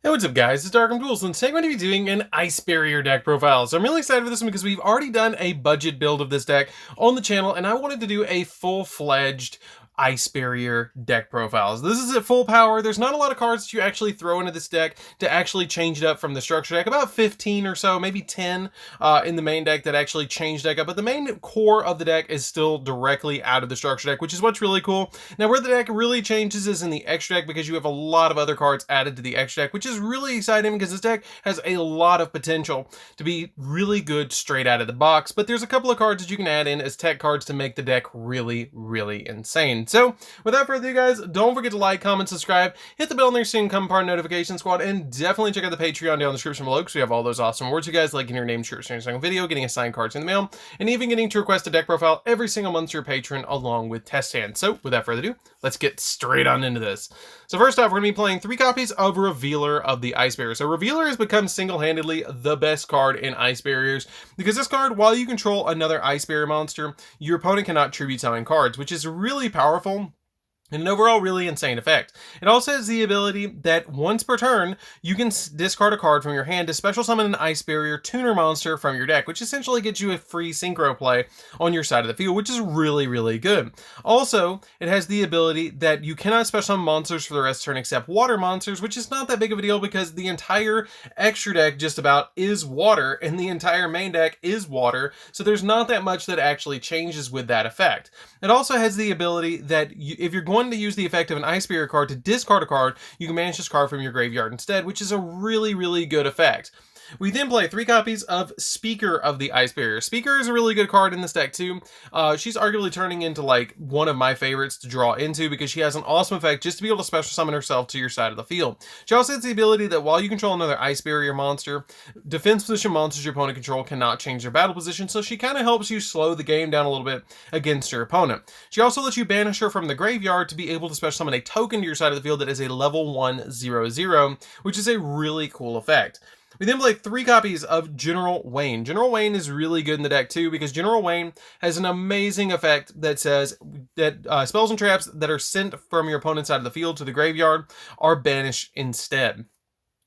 Hey, what's up guys, it's DarkArmedDuelist, and today I'm going to be doing an Ice Barrier deck profile. So I'm really excited for this one because we've already done a budget build of this deck on the channel, and I wanted to do a full-fledged Ice Barrier deck profiles. This is at full power. There's not a lot of cards that you actually throw into this deck to actually change it up from the structure deck. About 15 or so, maybe 10 in the main deck that actually change deck up. But the main core of the deck is still directly out of the structure deck, which is what's really cool. Now, where the deck really changes is in the extra deck because you have a lot of other cards added to the extra deck, which is really exciting because this deck has a lot of potential to be really good straight out of the box. But there's a couple of cards that you can add in as tech cards to make the deck really, really insane. So without further ado guys, don't forget to like, comment, subscribe, hit the bell near soon, become part of Notification Squad, and definitely check out the Patreon down in the description below because we have all those awesome rewards you guys, like getting your name shirt in a single video, getting assigned cards in the mail, and even getting to request a deck profile every single month to your patron along with test hands. So without further ado, let's get straight on into this. So first off, we're going to be playing 3 copies of Revealer of the Ice Barrier. So Revealer has become single-handedly the best card in Ice Barriers because this card, while you control another Ice Barrier monster, your opponent cannot tribute summon cards, which is really powerful and an overall really insane effect. It also has the ability that once per turn, you can discard a card from your hand to special summon an Ice Barrier tuner monster from your deck, which essentially gets you a free synchro play on your side of the field, which is really, really good. Also, it has the ability that you cannot special summon monsters for the rest of the turn except water monsters, which is not that big of a deal because the entire extra deck just about is water, and the entire main deck is water, so there's not that much that actually changes with that effect. It also has the ability that if you're going to use the effect of an Ice Barrier card to discard a card, you can banish this card from your graveyard instead, which is a really, really good effect. We then play 3 copies of Speaker of the Ice Barrier. Speaker is a really good card in this deck too. She's arguably turning into like one of my favorites to draw into because she has an awesome effect just to be able to special summon herself to your side of the field. She also has the ability that while you control another Ice Barrier monster, defense position monsters your opponent control cannot change their battle position, so she kind of helps you slow the game down a little bit against your opponent. She also lets you banish her from the graveyard to be able to special summon a token to your side of the field that is a level 1/0/0, which is a really cool effect. We then play 3 copies of General Wayne. General Wayne is really good in the deck too because General Wayne has an amazing effect that says that spells and traps that are sent from your opponent's side of the field to the graveyard are banished instead.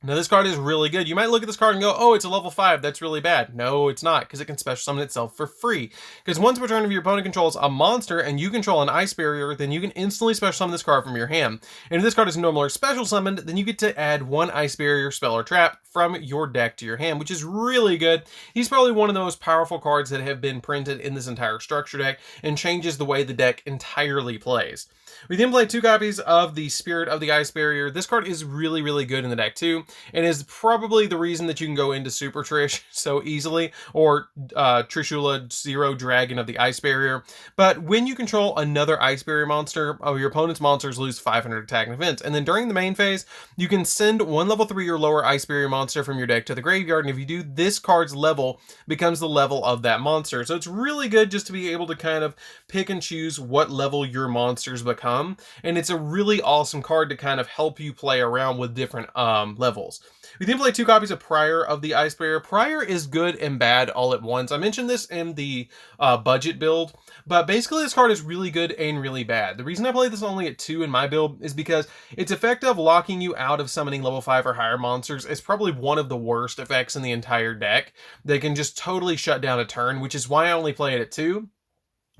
Now this card is really good. You might look at this card and go, oh, it's a level 5, that's really bad. No, it's not, because it can special summon itself for free. Because once per turn if your opponent controls a monster and you control an Ice Barrier, then you can instantly special summon this card from your hand. And if this card is normal or special summoned, then you get to add 1 Ice Barrier spell or trap from your deck to your hand, which is really good. He's probably one of the most powerful cards that have been printed in this entire structure deck and changes the way the deck entirely plays. We then play 2 copies of the Spirit of the Ice Barrier. This card is really, really good in the deck too, and is probably the reason that you can go into Super Trish so easily, or Trishula Zero Dragon of the Ice Barrier. But when you control another Ice Barrier monster, your opponent's monsters lose 500 attack and defense. And then during the main phase, you can send 1 level 3 or lower Ice Barrier monster from your deck to the graveyard, and if you do, this card's level becomes the level of that monster. So it's really good just to be able to kind of pick and choose what level your monsters become. And it's a really awesome card to kind of help you play around with different levels. We then play 2 copies of Prior of the Ice Barrier. Prior is good and bad all at once. I mentioned this in the budget build, but basically this card is really good and really bad. The reason I play this only at 2 in my build is because its effect of locking you out of summoning level 5 or higher monsters is probably one of the worst effects in the entire deck. They can just totally shut down a turn, which is why I only play it at 2.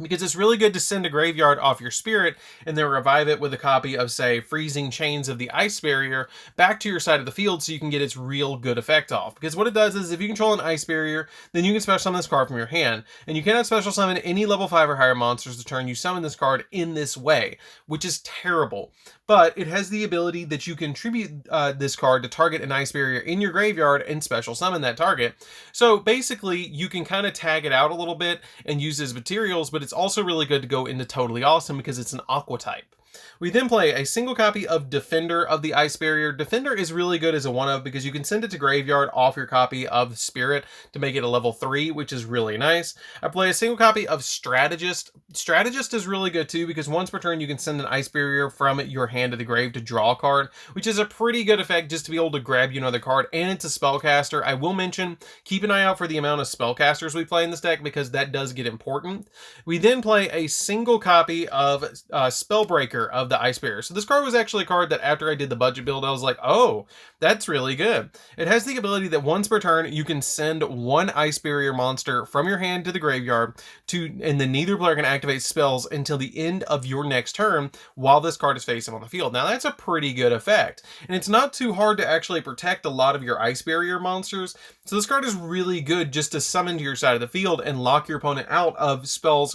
Because it's really good to send a graveyard off your spirit and then revive it with a copy of, say, Freezing Chains of the Ice Barrier back to your side of the field so you can get its real good effect off. Because what it does is if you control an Ice Barrier, then you can special summon this card from your hand. And you cannot special summon any level 5 or higher monsters the turn you summon this card in this way, which is terrible. But it has the ability that you can tribute this card to target an Ice Barrier in your graveyard and special summon that target. So basically, you can kind of tag it out a little bit and use as materials, but it's also really good to go into Totally Awesome because it's an Aqua type. We then play a single copy of Defender of the Ice Barrier. Defender is really good as a 1-of because you can send it to graveyard off your copy of Spirit to make it a level 3, which is really nice. I play a single copy of Strategist. Strategist is really good too because once per turn you can send an Ice Barrier from your hand to the grave to draw a card, which is a pretty good effect just to be able to grab you another card, and it's a spellcaster. I will mention, keep an eye out for the amount of spellcasters we play in this deck because that does get important. We then play a single copy of Spellbreaker Protector of the Ice Barrier. So this card was actually a card that after I did the budget build, I was like, oh, that's really good. It has the ability that once per turn, you can send one Ice Barrier monster from your hand to the graveyard, and then neither player can activate spells until the end of your next turn while this card is facing on the field. Now that's a pretty good effect, and it's not too hard to actually protect a lot of your Ice Barrier monsters. So this card is really good just to summon to your side of the field and lock your opponent out of spell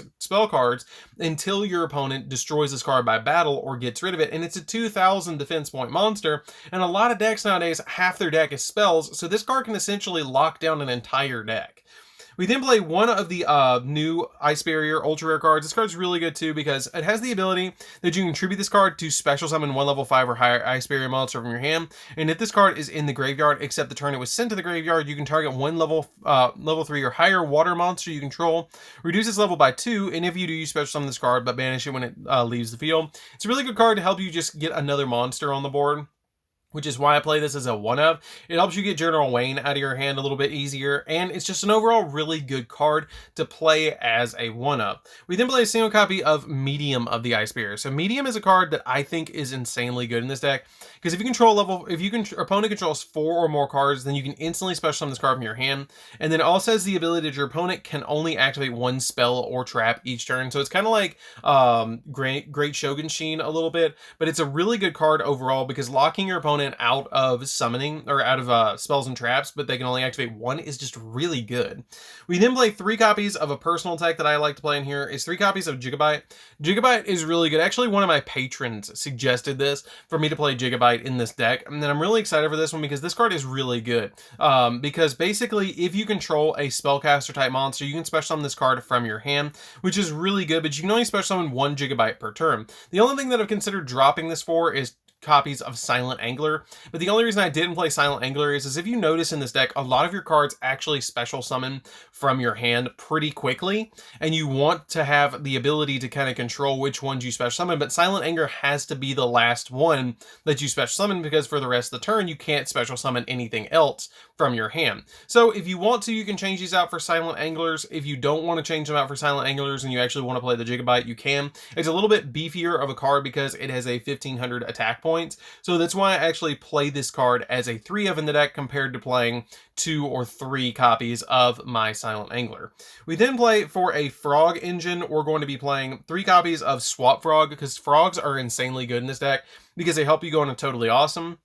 cards until your opponent destroys this card by battle or gets rid of it. And it's a 2,000 defense point monster, and a lot of decks nowadays, half their deck is spells, so this card can essentially lock down an entire deck. We then play one of the new Ice Barrier Ultra Rare cards. This card's really good too because it has the ability that you can contribute this card to special summon one level 5 or higher Ice Barrier monster from your hand. And if this card is in the graveyard, except the turn it was sent to the graveyard, you can target one level 3 or higher water monster you control, reduce its level by 2, and if you do, you special summon this card but banish it when it leaves the field. It's a really good card to help you just get another monster on the board, which is why I play this as a 1-of. It helps you get General Wayne out of your hand a little bit easier, and it's just an overall really good card to play as a 1-of. We then play a single copy of Medium of the Ice Barrier. So Medium is a card that I think is insanely good in this deck, because if your opponent controls 4 or more cards, then you can instantly special summon this card from your hand, and then it also has the ability that your opponent can only activate one spell or trap each turn. So it's kind of like Great Shogun Sheen a little bit, but it's a really good card overall because locking your opponent out of summoning or out of spells and traps, but they can only activate one, is just really good. We then play 3 copies of a personal tech that I like to play in here. Is 3 copies of Gigabyte. Gigabyte is really good. Actually, one of my patrons suggested this for me to play Gigabyte in this deck, and then I'm really excited for this one because this card is really good. Because basically, if you control a spellcaster type monster, you can special summon this card from your hand, which is really good, but you can only special summon 1 Gigabyte per turn. The only thing that I've considered dropping this for is copies of Silent Angler, but the only reason I didn't play Silent Angler is if you notice in this deck, a lot of your cards actually special summon from your hand pretty quickly, and you want to have the ability to kind of control which ones you special summon, but Silent Angler has to be the last one that you special summon because for the rest of the turn, you can't special summon anything else from your hand. So if you want to, you can change these out for Silent Anglers. If you don't want to change them out for Silent Anglers and you actually want to play the Gigabyte, you can. It's a little bit beefier of a card because it has a 1500 attack points. So that's why I actually play this card as a 3-of in the deck compared to playing 2 or 3 copies of my Silent Angler. We then play for a Frog engine. We're going to be playing 3 copies of Swap Frog because frogs are insanely good in this deck because they help you go into Totally Awesome.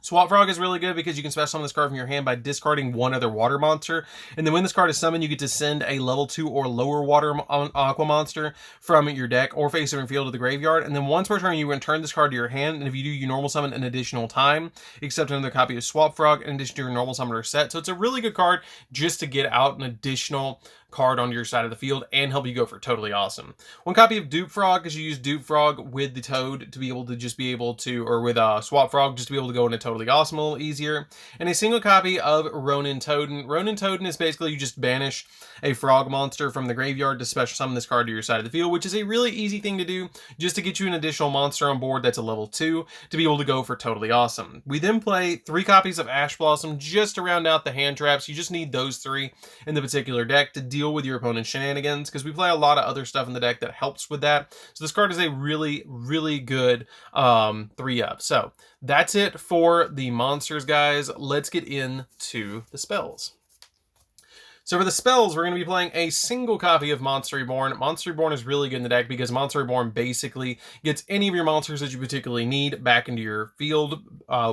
Swap Frog is really good because you can special summon this card from your hand by discarding one other water monster, and then when this card is summoned, you get to send a level 2 or lower water aqua monster from your deck or face over field to the graveyard, and then once per turn you return this card to your hand, and if you do, you normal summon an additional time, except another copy of Swap Frog in addition to your normal summoner set. So it's a really good card just to get out an additional card on your side of the field and help you go for Totally Awesome. 1 copy of Dupe Frog because you use Dupe Frog with the Toad to be able to or with Swap Frog just to be able to go into Totally Awesome a little easier. And a single copy of Ronin Toaden. Ronin Toaden is basically you just banish a frog monster from the graveyard to special summon this card to your side of the field, which is a really easy thing to do just to get you an additional monster on board that's a level 2 to be able to go for Totally Awesome. We then play 3 copies of Ash Blossom just to round out the hand traps. You just need those 3 in the particular deck to deal with your opponent's shenanigans because we play a lot of other stuff in the deck that helps with that. So this card is a really, really good 3-of. So that's it for the monsters, guys. Let's get into the spells. So for the spells, we're going to be playing a single copy of Monster Reborn. Monster Reborn is really good in the deck because Monster Reborn basically gets any of your monsters that you particularly need back into your field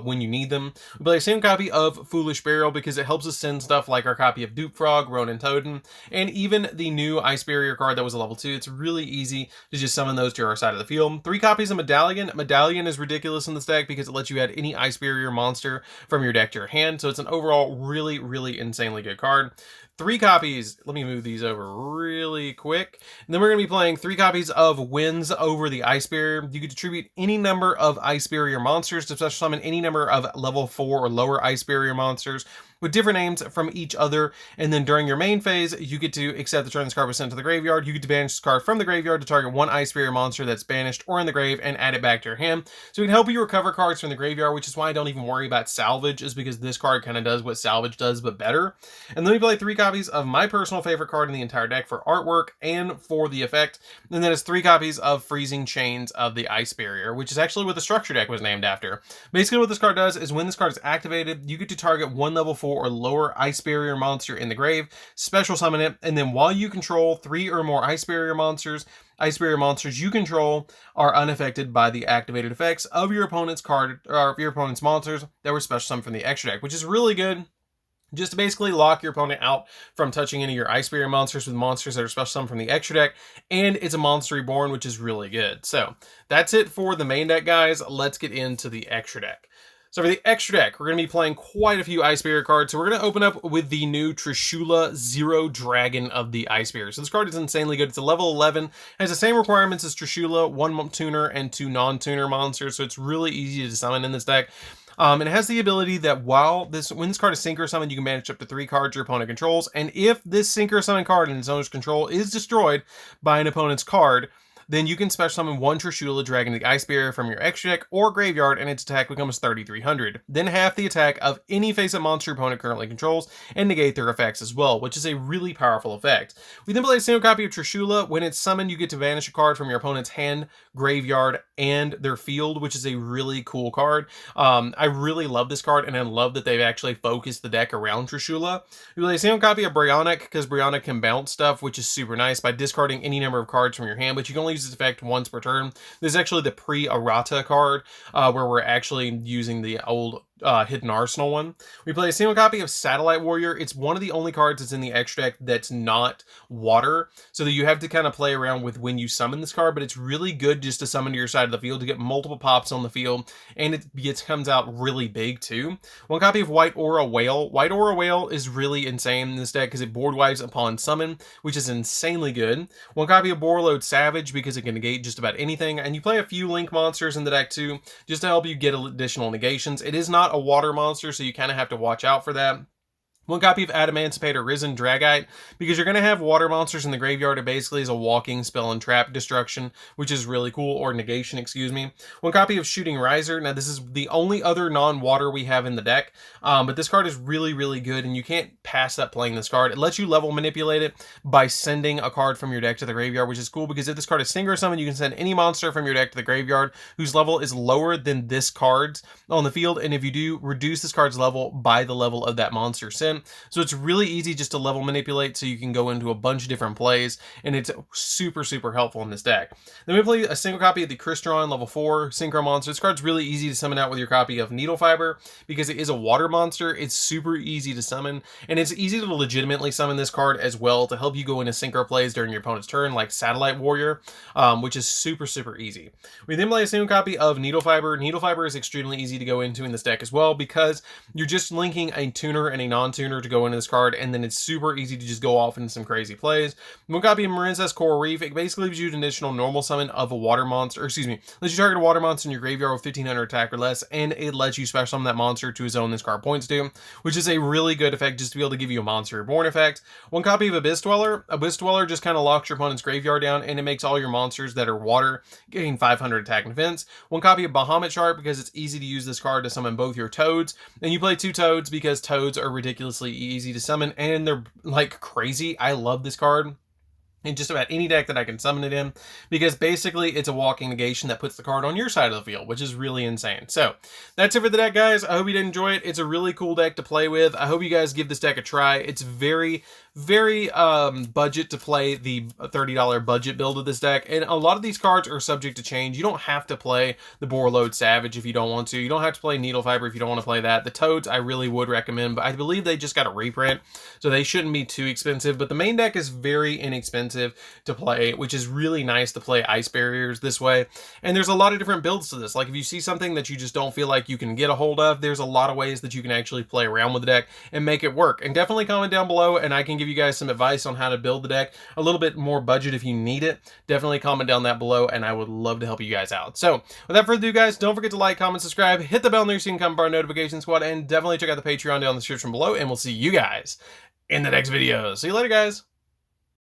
when you need them. We play a single copy of Foolish Burial because it helps us send stuff like our copy of Dupe Frog, Ronin Toaden, and even the new Ice Barrier card that was a level 2. It's really easy to just summon those to our side of the field. 3 copies of Medallion. Medallion is ridiculous in this deck because it lets you add any Ice Barrier monster from your deck to your hand. So it's an overall really, really insanely good card. 3 copies, let me move these over really quick. And then we're going to be playing 3 copies of Winds Over the Ice Barrier. You can attribute any number of Ice Barrier monsters to special summon any number of level 4 or lower Ice Barrier monsters with different names from each other, and then during your main phase, you get to accept the turn this card was sent to the graveyard. You get to banish this card from the graveyard to target one Ice Barrier monster that's banished or in the grave and add it back to your hand. So it can help you recover cards from the graveyard, which is why I don't even worry about salvage, is because this card kind of does what salvage does, but better. And then we play 3 copies of my personal favorite card in the entire deck for artwork and for the effect. And then it's 3 copies of Freezing Chains of the Ice Barrier, which is actually what the structure deck was named after. Basically what this card does is when this card is activated, you get to target 1 level 4 or lower Ice Barrier monster in the grave, special summon it, and then while you control 3 or more Ice Barrier monsters you control are unaffected by the activated effects of your opponent's card or your opponent's monsters that were special summoned from the extra deck, which is really good. Just to basically lock your opponent out from touching any of your Ice Barrier monsters with monsters that are special summoned from the extra deck, and it's a Monster Reborn, which is really good. So that's it for the main deck, guys. Let's get into the extra deck. So for the extra deck, we're going to be playing quite a few Ice Barrier cards. So we're going to open up with the new Trishula Zero Dragon of the Ice Barrier. So this card is insanely good. It's a level 11. It has the same requirements as Trishula, 1 tuner and 2 non-tuner monsters. So it's really easy to summon in this deck. It has the ability that when this card is Synchro Summoned, you can manage up to 3 cards your opponent controls. And if this Synchro Summon card in its owner's control is destroyed by an opponent's card, then you can special summon 1 Trishula Dragon the Ice Barrier from your extra deck or graveyard, and its attack becomes 3,300. Then half the attack of any face-up monster your opponent currently controls, and negate their effects as well, which is a really powerful effect. We then play a single copy of Trishula. When it's summoned, you get to banish a card from your opponent's hand, graveyard, and their field, which is a really cool card. I really love this card, and I love that they've actually focused the deck around Trishula. We play a single copy of Brionac, because Brionac can bounce stuff, which is super nice by discarding any number of cards from your hand, but you can only use this effect once per turn. This is actually the pre-errata card, where we're actually using the old Hidden Arsenal one. We play a single copy of Satellite Warrior. It's one of the only cards that's in the extra deck that's not water, so that you have to kind of play around with when you summon this card, but it's really good just to summon to your side of the field to get multiple pops on the field, and it comes out really big too. 1 copy of White Aura Whale. White Aura Whale is really insane in this deck because it board wipes upon summon, which is insanely good. 1 copy of Borreload Savage because it can negate just about anything, and you play a few Link monsters in the deck too, just to help you get additional negations. It is not a water monster, so you kind of have to watch out for that. 1 copy of Adamancipator Risen Dragite, because you're going to have water monsters in the graveyard. It basically is a walking spell and trap destruction, which is really cool, or negation, excuse me. 1 copy of Shooting Riser. Now, this is the only other non-water we have in the deck, but this card is really, really good, and you can't pass up playing this card. It lets you level manipulate it by sending a card from your deck to the graveyard, which is cool, because if this card is Synchro Summon, you can send any monster from your deck to the graveyard whose level is lower than this card's on the field, and if you do, reduce this card's level by the level of that monster sent. So it's really easy just to level manipulate, so you can go into a bunch of different plays, and it's super, super helpful in this deck. Then we play a single copy of the Crystron level 4 Synchro Monster. This card's really easy to summon out with your copy of Needle Fiber, because it is a water monster. It's super easy to summon, and it's easy to legitimately summon this card as well to help you go into synchro plays during your opponent's turn, like Satellite Warrior, which is super, super easy. We then play a single copy of Needle Fiber. Needle Fiber is extremely easy to go into in this deck as well, because you're just linking a tuner and a non-tuner to go into this card, and then it's super easy to just go off into some crazy plays. 1 copy of Marincess Coral Reef. It basically gives you an additional normal summon of a water monster, or excuse me, lets you target a water monster in your graveyard with 1500 attack or less, and it lets you special summon that monster to a zone this card points to, which is a really good effect just to be able to give you a Monster Reborn effect. 1 copy of Abyss Dweller. Abyss Dweller just kind of locks your opponent's graveyard down, and it makes all your monsters that are water gain 500 attack and defense. 1 copy of Bahamut Shark, because it's easy to use this card to summon both your Toads, and you play 2 Toads because Toads are ridiculously easy to summon, and they're like crazy. I love this card in just about any deck that I can summon it in, because basically it's a walking negation that puts the card on your side of the field, which is really insane. So that's it for the deck, guys. I hope you did enjoy it. It's a really cool deck to play with. I hope you guys give this deck a try. It's very budget to play the $30 budget build of this deck, and a lot of these cards are subject to change. You don't have to play the Borreload Savage if you don't want to. You don't have to play Needle Fiber if you don't want to play that. The Toads I really would recommend, but I believe they just got a reprint, so they shouldn't be too expensive. But the main deck is very inexpensive. inexpensive to play, which is really nice to play ice barriers this way. And there's a lot of different builds to this. Like if you see something that you just don't feel like you can get a hold of, there's a lot of ways that you can actually play around with the deck and make it work. And definitely comment down below and I can give you guys some advice on how to build the deck a little bit more budget if you need it. Definitely comment down that below and I would love to help you guys out. So without further ado, guys, don't forget to like, comment, subscribe, hit the bell near so you can come our notification squad, and definitely check out the Patreon down in the description below, and we'll see you guys in the next video. See you later, guys.